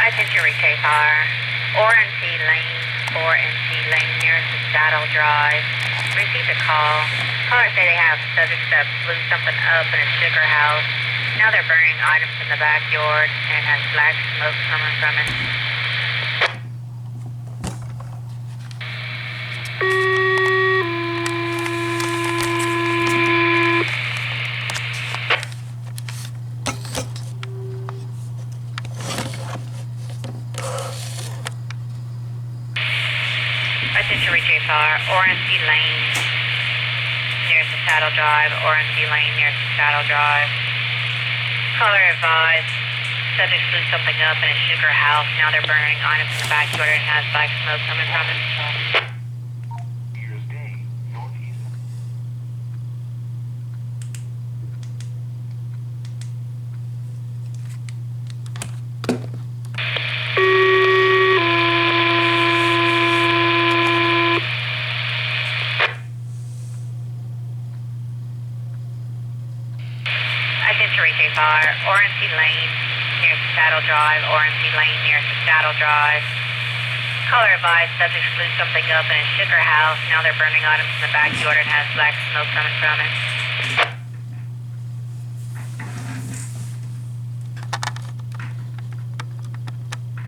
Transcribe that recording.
Attention retail fire. RNC Lane, 4NC Lane nearest to Saddle Drive. Received a call. Caller say they have subjects that blew something up in a sugar house. Now they're burning items in the backyard and has black smoke coming from it. Attention retail fire. RNC Lane nearest to Saddle Drive. RNC Lane nearest to Saddle Drive. Caller advised, subjects blew something up in a sugar house. Now they're burning items in the backyard and has black smoke coming from it. Attention retail fire. RNC Lane nearest to Saddle Drive. RNC Lane nearest to Saddle Drive. Caller advised, subjects blew something up in a sugar house. Now they're burning items in the backyard and has black smoke coming from it.